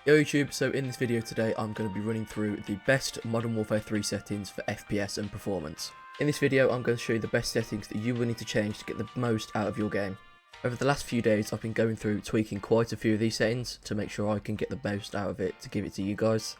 Yo YouTube, so in this video today I'm going to be running through the best Modern Warfare 3 settings for FPS and performance. In this video I'm going to show you the best settings that you will need to change to get the most out of your game. Over the last few days I've been going through tweaking quite a few of these settings to make sure I can get the most out of it to give it to you guys.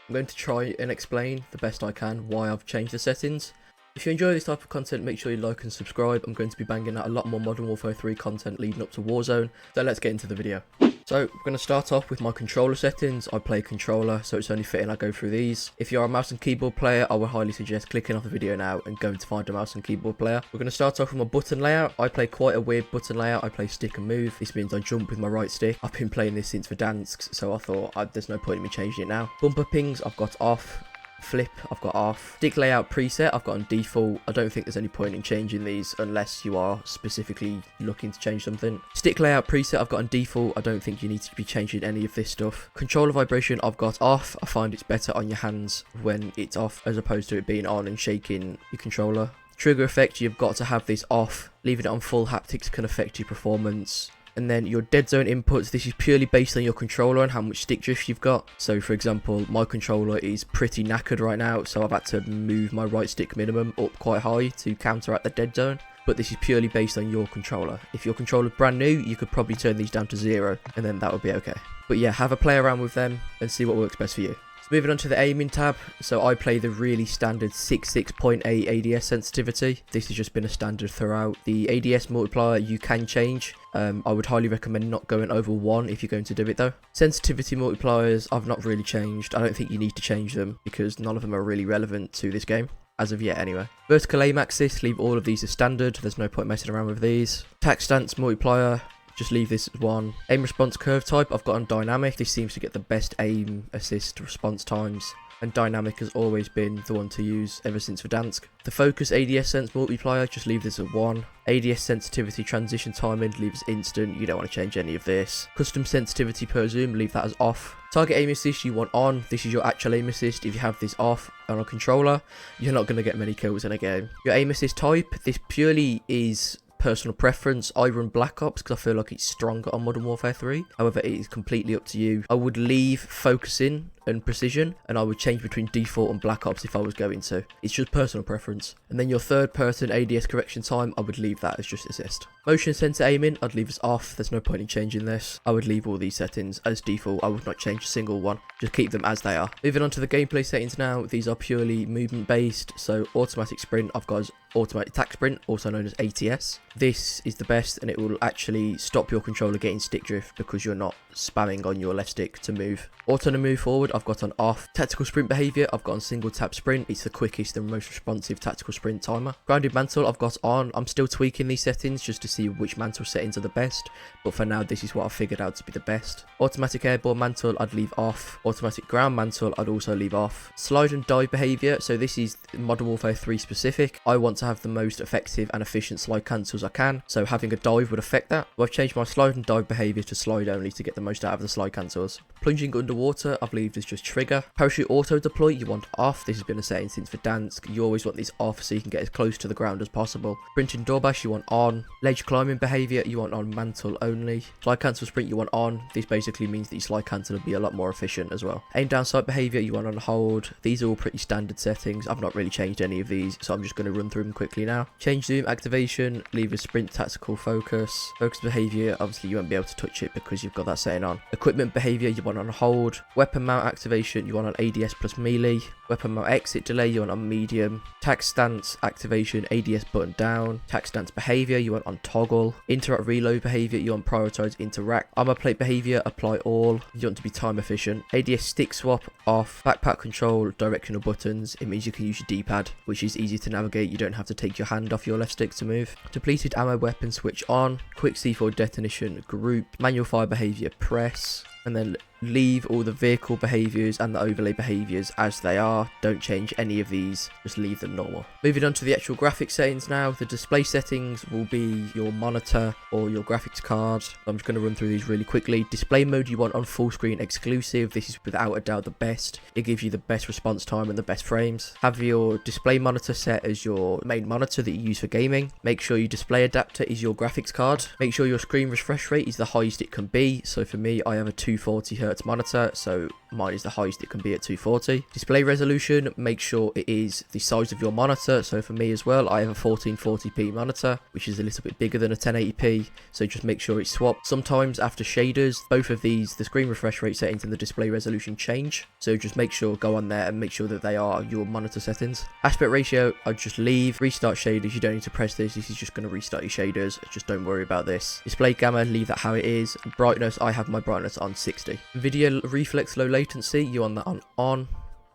I'm going to try and explain the best I can why I've changed the settings. If you enjoy this type of content, make sure you like and subscribe. I'm going to be banging out a lot more Modern Warfare 3 content leading up to Warzone, so let's get into the video. So, we're going to start off with my controller settings. I play controller, so it's only fitting I go through these. If you are a mouse and keyboard player, I would highly suggest clicking off the video now and going to find a mouse and keyboard player. We're going to start off with my button layout. I play quite a weird button layout. I play stick and move. This means I jump with my right stick. I've been playing this since Verdansk, so I thought there's no point in me changing it now. Bumper pings, I've got off. Flip, I've got off. Stick layout preset, I've got on default. I don't think there's any point in changing these unless you are specifically looking to change something. Stick layout preset, I've got on default. I don't think you need to be changing any of this stuff. Controller vibration, I've got off. I find it's better on your hands when it's off as opposed to it being on and shaking your controller. Trigger effect, you've got to have this off. Leaving it on full haptics can affect your performance. And then your dead zone inputs, this is purely based on your controller and how much stick drift you've got. So for example, my controller is pretty knackered right now, so I've had to move my right stick minimum up quite high to counteract the dead zone. But this is purely based on your controller. If your controller's brand new, you could probably turn these down to 0 and then that would be okay. But yeah, have a play around with them and see what works best for you. Moving on to the aiming tab, so I play the really standard 66.8 ADS sensitivity. This has just been a standard throughout. The ADS multiplier you can change. I would highly recommend not going over 1 if you're going to do it though. Sensitivity multipliers I've not really changed. I don't think you need to change them because none of them are really relevant to this game. As of yet anyway. Vertical aim axis, leave all of these as standard. There's no point messing around with these. Attack stance multiplier. Just leave this as 1. Aim response curve type, I've got on dynamic. This seems to get the best aim assist response times. And dynamic has always been the one to use ever since Verdansk. The focus ADS sense multiplier, just leave this at 1. ADS sensitivity transition timing, leave as instant. You don't want to change any of this. Custom sensitivity per zoom, leave that as off. Target aim assist you want on. This is your actual aim assist. If you have this off on a controller, you're not going to get many kills in a game. Your aim assist type, this purely is personal preference. I run Black Ops because I feel like it's stronger on Modern Warfare 3. However, it is completely up to you. I would leave focusing and precision, and I would change between default and Black Ops if I was going to. It's just personal preference. And then your third person ADS correction time, I would leave that as just assist. Motion sensor aiming, I'd leave as off. There's no point in changing this. I would leave all these settings as default. I would not change a single one. Just keep them as they are. Moving on to the gameplay settings now. These are purely movement based. So automatic sprint, I've got as automatic attack sprint, also known as ATS. This is the best and it will actually stop your controller getting stick drift because you're not spamming on your left stick to move. Auto to move forward, I've got on off. Tactical sprint behavior, I've got on single tap sprint. It's the quickest and most responsive tactical sprint timer. Grounded mantle, I've got on. I'm still tweaking these settings just to see which mantle settings are the best, but for now this is what I've figured out to be the best. Automatic airborne mantle, I'd leave off. Automatic ground mantle, I'd also leave off. Slide and dive behavior, so this is Modern Warfare 3 specific. I want to have the most effective and efficient slide cancels I can, so having a dive would affect that. I've changed my slide and dive behavior to slide only to get the most out of the slide cancels. Plunging underwater, I've left as just trigger. Parachute auto deploy, you want off. This has been a setting since Verdansk. You always want these off so you can get as close to the ground as possible. Sprinting door bash, you want on. Ledge climbing behavior, you want on mantle only. Slide cancel sprint, you want on. This basically means that your slide cancel will be a lot more efficient as well. Aim down sight behavior, you want on hold. These are all pretty standard settings. I've not really changed any of these, so I'm just going to run through them quickly now. Change zoom activation, leave as sprint tactical focus. Focus behavior, obviously you won't be able to touch it because you've got that setting on. Equipment behavior, you want on hold. Weapon mount activation, you want on ADS plus melee. Weapon mount exit delay, you want on medium. Tac stance activation, ADS button down. Tac stance behavior, you want on toggle. Interact reload behavior, you want prioritize interact. Armor plate behavior, apply all. You want to be time efficient. ADS stick swap off. Backpack control, directional buttons. It means you can use your D-pad, which is easy to navigate. You don't have to take your hand off your left stick to move. Depleted ammo weapon switch on. Quick C4 detonation group. Manual fire behavior press. And then leave all the vehicle behaviors and the overlay behaviors as they are. Don't change any of these, just leave them normal. Moving on to the actual graphics settings now. The display settings will be your monitor or your graphics card. I'm just going to run through these really quickly. Display mode you want on full screen exclusive. This is without a doubt the best. It gives you the best response time and the best frames. Have your display monitor set as your main monitor that you use for gaming. Make sure your display adapter is your graphics card. Make sure your screen refresh rate is the highest it can be. So for me, I have a 240Hz Hz monitor, so mine is the highest it can be at 240. Display resolution, make sure it is the size of your monitor. So for me as well, I have a 1440p monitor, which is a little bit bigger than a 1080p, so just make sure it's swapped. Sometimes after shaders, both of these, the screen refresh rate settings and the display resolution change, so just make sure, go on there and make sure that they are your monitor settings. Aspect ratio, I'd just leave. Restart shaders, you don't need to press this is just going to restart your shaders, just don't worry about this. Display gamma, leave that how it is. Brightness, I have my brightness on 60. Video reflex low latency, you want that on.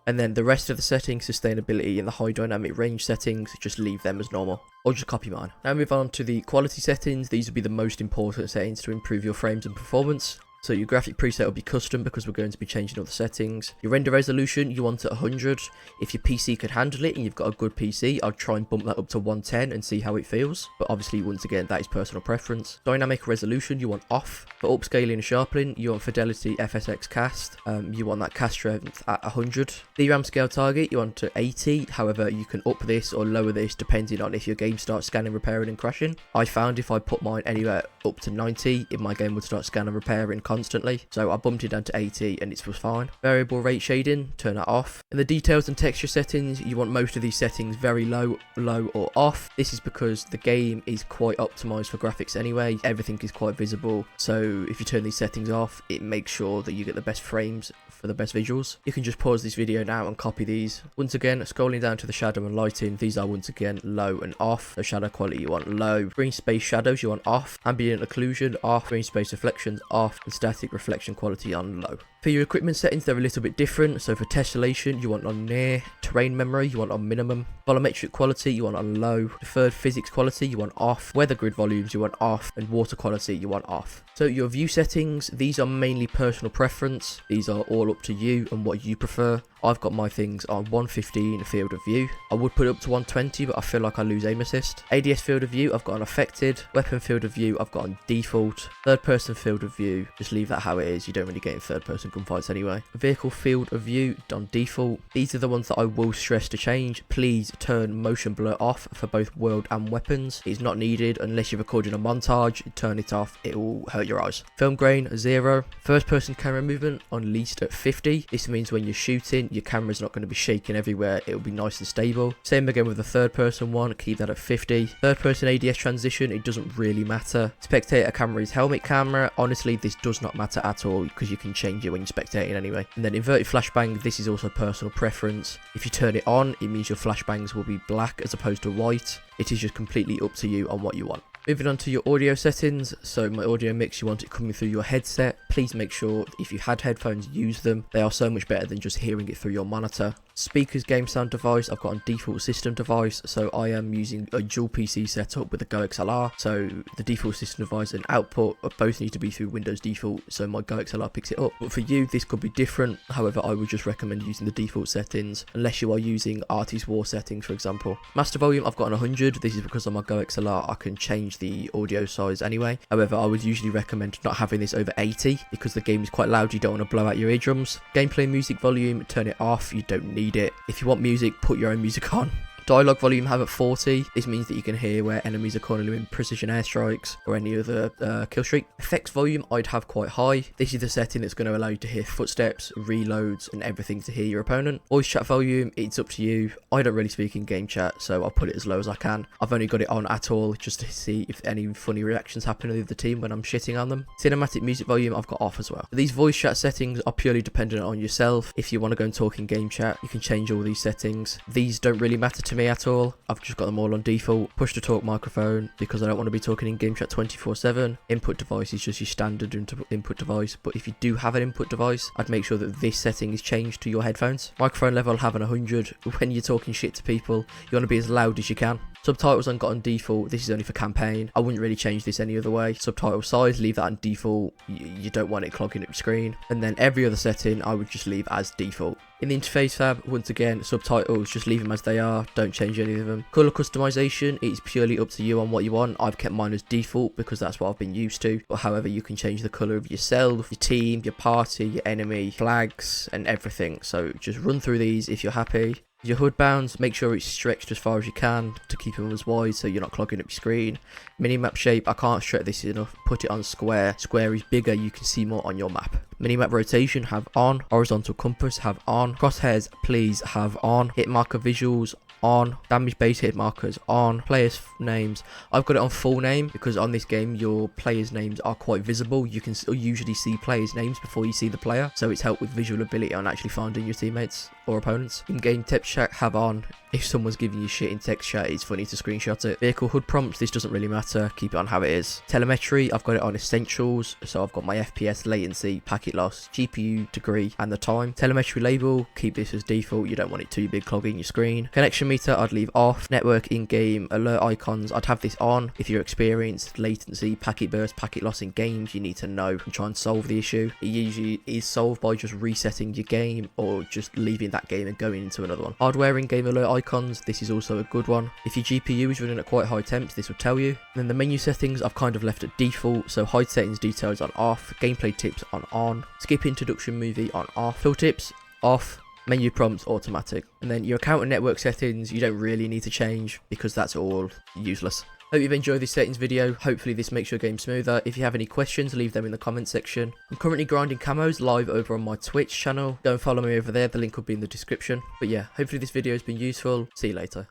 And then the rest of the settings, sustainability and the high dynamic range settings, just leave them as normal, or just copy mine. Now move on to the quality settings. These will be the most important settings to improve your frames and performance. So your graphic preset will be custom because we're going to be changing all the settings. Your render resolution, you want it 100. If your PC could handle it and you've got a good PC, I'd try and bump that up to 110 and see how it feels. But obviously, once again, that is personal preference. Dynamic resolution, you want off. For upscaling and sharpening, you want fidelity FSX cast. You want that cast strength at 100. DRAM scale target, you want to 80. However, you can up this or lower this depending on if your game starts scanning, repairing and crashing. I found if I put mine anywhere up to 90, if my game would start scanning, repairing constantly, so I bumped it down to 80 and it was fine. Variable rate shading, turn that off. In the details and texture settings, you want most of these settings very low or off. This is because the game is quite optimized for graphics anyway. Everything is quite visible, so if you turn these settings off, it makes sure that you get the best frames for the best visuals. You can just pause this video now and copy these. Once again, scrolling down to the shadow and lighting, these are once again low and off. The shadow quality you want low. Green space shadows you want off. Ambient occlusion off. Green space reflections off. And static reflection quality on low. For your equipment settings, they're a little bit different. So for tessellation, you want on near. Terrain memory, you want on minimum. Volumetric quality, you want on low. Deferred physics quality, you want off. Weather grid volumes, you want off. And water quality, you want off. So your view settings, these are mainly personal preference. These are all up to you and what you prefer. I've got my things on 115 field of view. I would put it up to 120, but I feel like I lose aim assist. ADS field of view, I've got on affected. Weapon field of view, I've got on default. Third person field of view, just leave that how it is. You don't really get in third person gunfights anyway. Vehicle field of view, on default. These are the ones that I will stress to change. Please turn motion blur off for both world and weapons. It's not needed unless you're recording a montage. Turn it off, it will hurt your eyes. Film grain, 0. First person camera movement, on least at 50. This means when you're shooting, your camera's not going to be shaking everywhere. It'll be nice and stable. Same again with the third person one, keep that at 50. Third person ADS transition, it doesn't really matter. Spectator camera is helmet camera. Honestly, this does not matter at all because you can change it when you're spectating anyway. And then inverted flashbang, this is also personal preference. If you turn it on, it means your flashbangs will be black as opposed to white. It is just completely up to you on what you want. Moving on to your audio settings, so my audio mix, you want it coming through your headset. Please make sure if you had headphones, use them. They are so much better than just hearing it through your monitor. Speakers game sound device, I've got on default system device, so I am using a dual PC setup with a Go XLR, so the default system device and output both need to be through Windows default, so my Go XLR picks it up. But for you, this could be different. However, I would just recommend using the default settings unless you are using Artist War settings, for example. Master volume, I've got on 100. This is because on my Go XLR I can change the audio size anyway. However, I would usually recommend not having this over 80 because the game is quite loud. You don't want to blow out your eardrums. Gameplay music volume, turn it off. You don't need it. If you want music, put your own music on. Dialogue volume, have at 40. This means that you can hear where enemies are calling in precision airstrikes or any other kill streak. Effects volume, I'd have quite high. This is the setting that's going to allow you to hear footsteps, reloads, and everything to hear your opponent. Voice chat volume, it's up to you. I don't really speak in game chat, so I'll put it as low as I can. I've only got it on at all just to see if any funny reactions happen to the team when I'm shitting on them. Cinematic music volume, I've got off as well. These voice chat settings are purely dependent on yourself. If you want to go and talk in game chat, you can change all these settings. These don't really matter to me at all. I've just got them all on default. Push to talk microphone because I don't want to be talking in game chat 24/7. Input device is just your standard input device, but if you do have an input device, I'd make sure that this setting is changed to your headphones. Microphone level, have an 100. When you're talking shit to people, you want to be as loud as you can. Subtitles I've got on default. This is only for campaign. I wouldn't really change this any other way. Subtitle size, leave that on default. You don't want it clogging up your screen. And then every other setting, I would just leave as default. In the interface tab, once again, subtitles, just leave them as they are. Don't change any of them. Color customization, it's purely up to you on what you want. I've kept mine as default because that's what I've been used to. But however, you can change the color of yourself, your team, your party, your enemy, flags, and everything. So just run through these if you're happy. Your HUD bounds, make sure it's stretched as far as you can to keep them as wide so you're not clogging up your screen. Minimap shape, I can't stretch this enough, put it on square. Square is bigger, you can see more on your map. Minimap rotation, have on. Horizontal compass, have on. Crosshairs, please have on. Hit marker visuals, on. Damage based hit markers, on. Players names, I've got it on full name because on this game your players names are quite visible. You can usually see players names before you see the player, so it's helped with visual ability on actually finding your teammates or opponents. In-game text chat, have on. If someone's giving you shit in text chat, it's funny to screenshot it. Vehicle HUD prompts, this doesn't really matter, keep it on how it is. Telemetry, I've got it on essentials, so I've got my FPS, latency, packet loss, GPU degree, and the time. Telemetry label, keep this as default, you don't want it too big clogging your screen. Connection meter, I'd leave off. Network in-game alert icons, I'd have this on. If you're experienced, latency, packet burst, packet loss in games, you need to know and try and solve the issue. It usually is solved by just resetting your game or just leaving that game and going into another one. Hardware in-game alert icons, this is also a good one. If your GPU is running at quite high temps, this will tell you. And then the menu settings, I've kind of left at default, so hide settings details on off, gameplay tips on, skip introduction movie on off, tooltips off, menu prompts automatic. And then your account and network settings, you don't really need to change because that's all useless. Hope you've enjoyed this settings video. Hopefully this makes your game smoother. If you have any questions, leave them in the comment section. I'm currently grinding camos live over on my Twitch channel. Go and follow me over there. The link will be in the description. But yeah, hopefully this video has been useful. See you later.